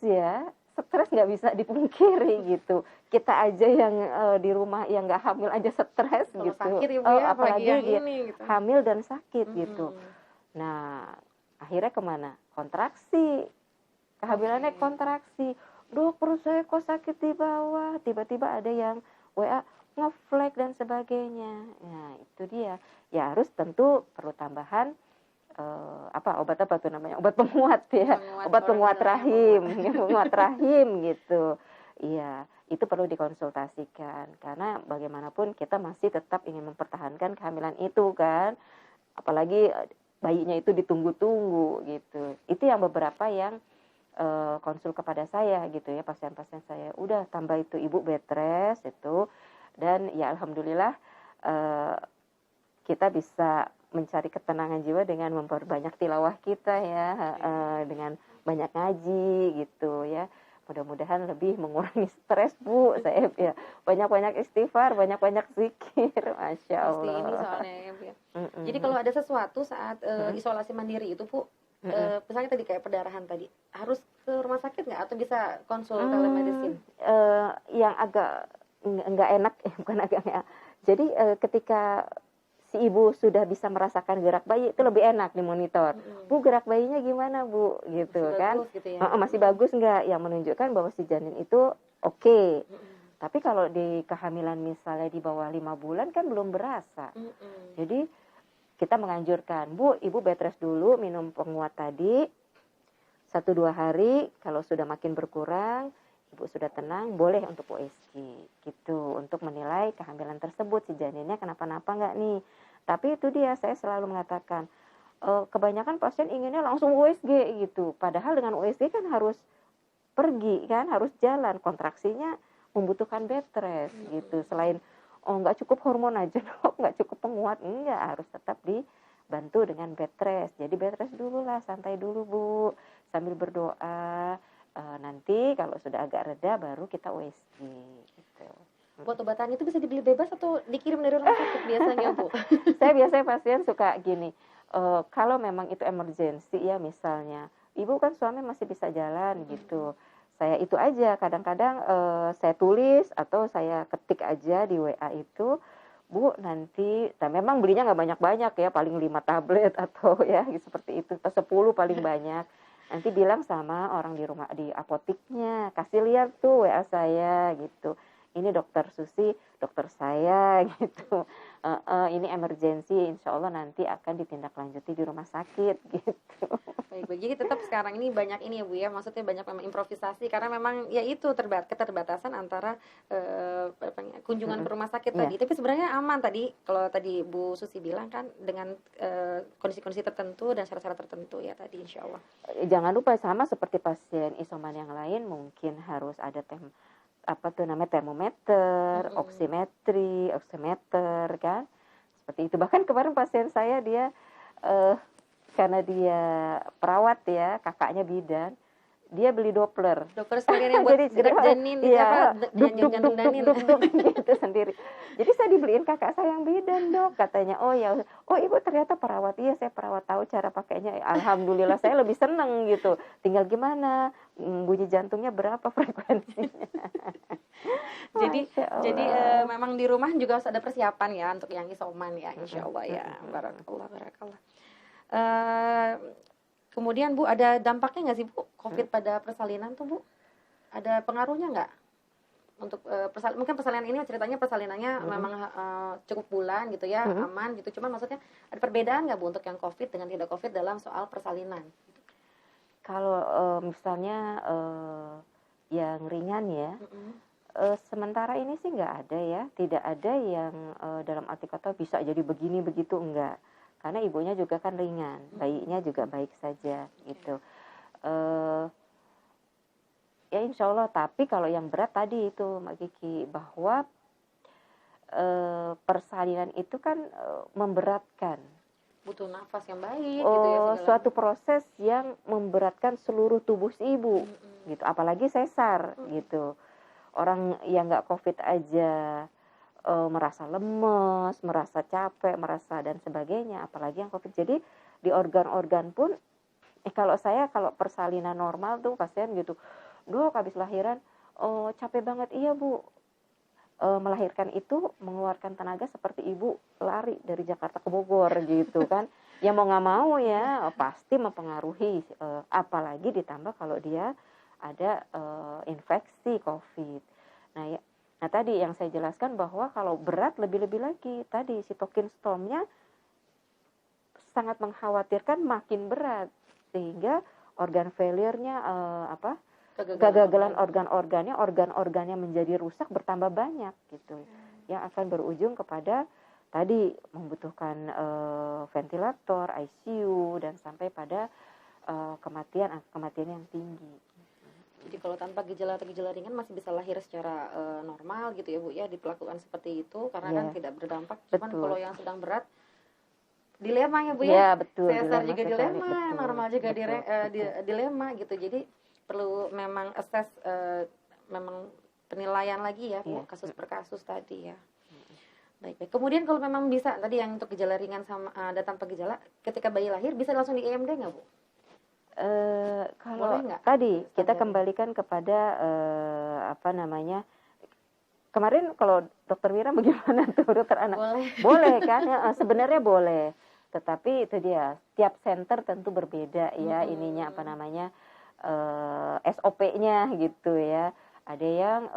nggak bisa dipungkiri gitu. Kita aja yang di rumah yang nggak hamil aja stres gitu. Sakit, Ibu, ya, apalagi dia ini, gitu. hamil dan sakit gitu. Nah, akhirnya kemana? Kontraksi. Kehamilannya kontraksi. Dok, perut saya kok sakit di bawah. Tiba-tiba ada yang WA ngeflag dan sebagainya. Nah, itu dia. Ya harus tentu perlu tambahan obat penguat ya, obat penguat rahim, penguat rahim gitu. Iya, itu perlu dikonsultasikan karena bagaimanapun kita masih tetap ingin mempertahankan kehamilan itu kan, apalagi bayinya itu ditunggu-tunggu gitu. Itu yang beberapa yang konsul kepada saya gitu ya, pasien-pasien saya, udah tambah itu ibu bed rest itu, dan ya alhamdulillah kita bisa mencari ketenangan jiwa dengan memperbanyak tilawah kita ya, dengan banyak ngaji gitu ya. Mudah-mudahan lebih mengurangi stres Bu. Saya ya banyak-banyak istighfar, banyak-banyak zikir, masya Allah. Pasti ini soalnya ya Bu ya. Jadi kalau ada sesuatu saat isolasi mandiri itu Bu, misalnya tadi kayak perdarahan tadi, harus ke rumah sakit nggak atau bisa konsul telemedicine? Yang agak nggak enak, bukan agak ya. Jadi ketika si ibu sudah bisa merasakan gerak bayi, itu lebih enak dimonitor. Bu, gerak bayinya gimana Bu? Gitu masih kan. Bagus, gitu ya? Masih bagus nggak? Yang menunjukkan bahwa si janin itu oke. Tapi kalau di kehamilan misalnya di bawah 5 bulan kan belum berasa. Jadi kita menganjurkan, Bu, ibu bed rest dulu, minum penguat tadi 1-2 hari. Kalau sudah makin berkurang, ibu sudah tenang, boleh untuk USG gitu, untuk menilai kehamilan tersebut, si janinnya kenapa-napa nggak nih. Tapi itu dia, saya selalu mengatakan kebanyakan pasien inginnya langsung USG gitu, padahal dengan USG kan harus pergi kan, harus jalan, kontraksinya membutuhkan bed rest gitu. Selain nggak cukup hormon aja dok, nggak cukup penguat, enggak, harus tetap dibantu dengan bed rest. Jadi bed rest dulu lah, santai dulu Bu, sambil berdoa. Nanti kalau sudah agak reda baru kita USG gitu. Buat obatan itu bisa dibeli bebas atau dikirim dari rumah sakit biasanya Bu? Saya biasanya pasien suka gini, kalau memang itu emergency ya, misalnya ibu kan suami masih bisa jalan gitu, saya itu aja kadang-kadang saya tulis atau saya ketik aja di WA itu, Bu nanti, nah memang belinya nggak banyak-banyak ya, paling 5 tablet atau ya seperti itu, atau 10 paling banyak. Nanti bilang sama orang di rumah, di apotiknya, kasih lihat tuh WA saya gitu. Ini dokter Susi, dokter saya gitu. Ini emergensi, insya Allah nanti akan ditindaklanjuti di rumah sakit gitu. Baik, jadi tetap sekarang ini banyak ini ya Bu ya, maksudnya banyak memang improvisasi karena memang ya itu keterbatasan antara kunjungan ke rumah sakit Iya. tadi. Tapi sebenarnya aman tadi kalau tadi Bu Susi bilang kan dengan kondisi-kondisi tertentu dan syarat-syarat tertentu ya tadi insya Allah. Jangan lupa sama seperti pasien isoman yang lain mungkin harus ada termometer, oximeter kan. Seperti itu. Bahkan kemarin pasien saya dia karena dia perawat ya, kakaknya bidan, dia beli Doppler. Dokter sekalian yang buat gerak janin gitu iya, apa jantung janin gitu sendiri. Jadi saya dibeliin kakak saya yang bidan, Dok, katanya. Oh ya, oh Ibu ternyata perawat. Iya, saya perawat, tahu cara pakainya. Alhamdulillah saya lebih seneng gitu. Tinggal gimana bunyi jantungnya berapa frekuensinya. jadi memang di rumah juga harus ada persiapan ya untuk yang isoman ya insya Allah ya. Barakallah. Kemudian Bu, ada dampaknya nggak sih Bu COVID pada persalinan tuh Bu? Ada pengaruhnya nggak untuk mungkin persalinan ini ceritanya persalinannya memang cukup bulan gitu ya, aman gitu. Cuman maksudnya ada perbedaan nggak Bu untuk yang COVID dengan tidak COVID dalam soal persalinan? Kalau misalnya yang ringan ya, sementara ini sih nggak ada ya, tidak ada yang dalam arti kata bisa jadi begini begitu, enggak. Karena ibunya juga kan ringan, bayinya juga baik saja gitu. Ya insya Allah, tapi kalau yang berat tadi itu Mbak Kiki, bahwa persalinan itu kan memberatkan. Butuh nafas yang baik gitu ya segala. Suatu proses yang memberatkan seluruh tubuh si ibu gitu, apalagi sesar gitu. Orang yang nggak COVID aja merasa lemes, merasa capek, merasa dan sebagainya, apalagi yang COVID. Jadi di organ-organ pun, kalau persalinan normal tuh pasien gitu, Dok habis lahiran, capek banget, iya Bu, melahirkan itu mengeluarkan tenaga seperti ibu lari dari Jakarta ke Bogor gitu kan. Ya mau nggak mau ya pasti mempengaruhi, apalagi ditambah kalau dia ada infeksi COVID. Nah tadi yang saya jelaskan bahwa kalau berat lebih-lebih lagi tadi sitokin stormnya sangat mengkhawatirkan makin berat, sehingga organ failure-nya kegagalan organ-organnya menjadi rusak bertambah banyak gitu, yang akan berujung kepada tadi membutuhkan ventilator, ICU, dan sampai pada kematian yang tinggi. Jadi kalau tanpa gejala atau gejala ringan masih bisa lahir secara normal gitu ya Bu ya, diperlakukan seperti itu karena kan tidak berdampak. Cuman kalau yang sedang berat dilema ya Bu ya. Betul. Sesar juga dilema, normal juga dilema gitu. Jadi perlu memang assess memang penilaian lagi ya Bu, kasus per kasus tadi ya. Baik. Kemudian kalau memang bisa tadi yang untuk gejala ringan sama ada tanpa gejala, ketika bayi lahir bisa langsung di EMD nggak Bu? Kalau tadi kita kembalikan kepada kemarin kalau Dokter Mira bagaimana tuh dokter anak? Boleh kan? Sebenarnya boleh. Tetapi itu dia, tiap center tentu berbeda ya ininya SOP-nya gitu ya. Ada yang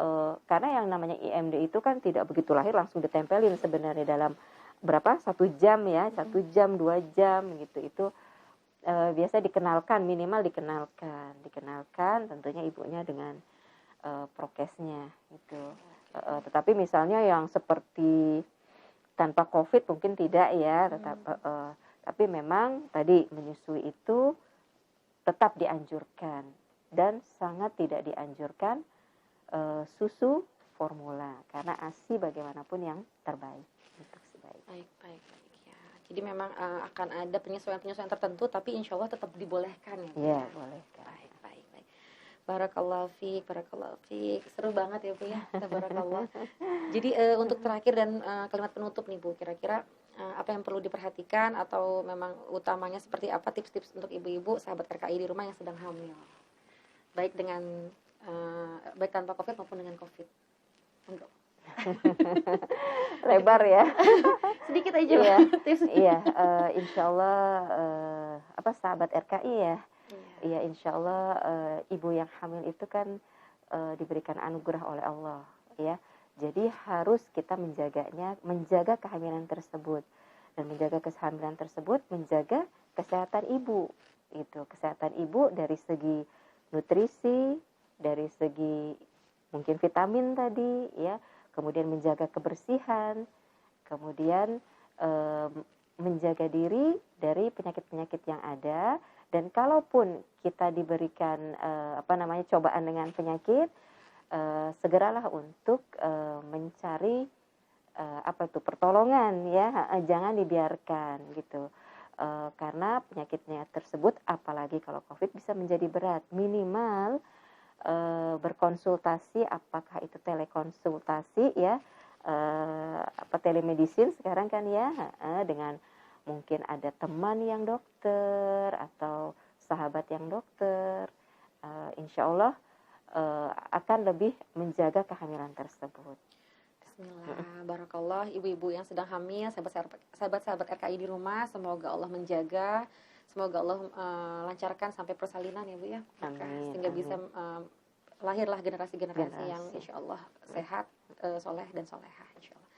karena yang namanya IMD itu kan tidak begitu lahir langsung ditempelin sebenarnya dalam berapa? 1 jam ya, 1 jam 2 jam gitu. Itu biasa minimal dikenalkan tentunya ibunya dengan prokesnya gitu. Tetapi misalnya yang seperti tanpa COVID mungkin tidak ya, tapi memang tadi menyusui itu tetap dianjurkan dan sangat tidak dianjurkan susu formula karena ASI bagaimanapun yang terbaik untuk si bayi. Baik. Jadi memang akan ada penyesuaian tertentu, tapi insya Allah tetap dibolehkan ya. Iya, bolehkan. Baik. Barakallahu fiik. Seru banget ya Bu ya. Barakallah. Jadi untuk terakhir dan kalimat penutup nih Bu, kira-kira apa yang perlu diperhatikan atau memang utamanya seperti apa tips-tips untuk ibu-ibu sahabat RKI di rumah yang sedang hamil, baik tanpa COVID maupun dengan COVID? Lebar ya. Sedikit aja Iya, tips. iya, insya Allah sahabat RKI ya. Iya. Iya, insya Allah ibu yang hamil itu kan diberikan anugerah oleh Allah, ya. Jadi harus kita menjaga kehamilan tersebut, dan menjaga kehamilan tersebut menjaga kesehatan ibu, itu kesehatan ibu dari segi nutrisi, dari segi mungkin vitamin tadi, ya. Kemudian menjaga kebersihan, kemudian menjaga diri dari penyakit-penyakit yang ada. Dan kalaupun kita diberikan cobaan dengan penyakit, segeralah untuk mencari pertolongan, ya. Jangan dibiarkan gitu, karena penyakitnya tersebut, apalagi kalau COVID, bisa menjadi berat. Minimal berkonsultasi, apakah itu telekonsultasi, ya, telemedicine sekarang kan, ya, dengan mungkin ada teman yang dokter atau sahabat yang dokter, insya Allah akan lebih menjaga kehamilan tersebut. Bismillah, barakallah. Ibu-ibu yang sedang hamil, sahabat-sahabat RKI di rumah, semoga Allah menjaga, semoga Allah lancarkan sampai persalinan ya Bu ya, sehingga bisa lahirlah generasi-generasi yang insya Allah sehat, soleh dan solehah insya Allah.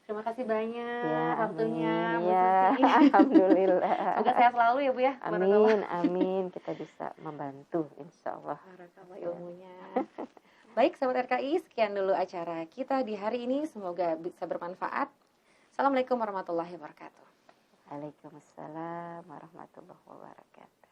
Terima kasih banyak Ya, waktunya Bu ya, Susi. alhamdulillah. Semoga sehat selalu ya Bu ya. Amin, amin. Kita bisa membantu insya Allah. Barakallah ilmunya. Baik sahabat RKI, sekian dulu acara kita di hari ini. Semoga bisa bermanfaat. Assalamualaikum warahmatullahi wabarakatuh. Waalaikumsalam warahmatullahi wabarakatuh.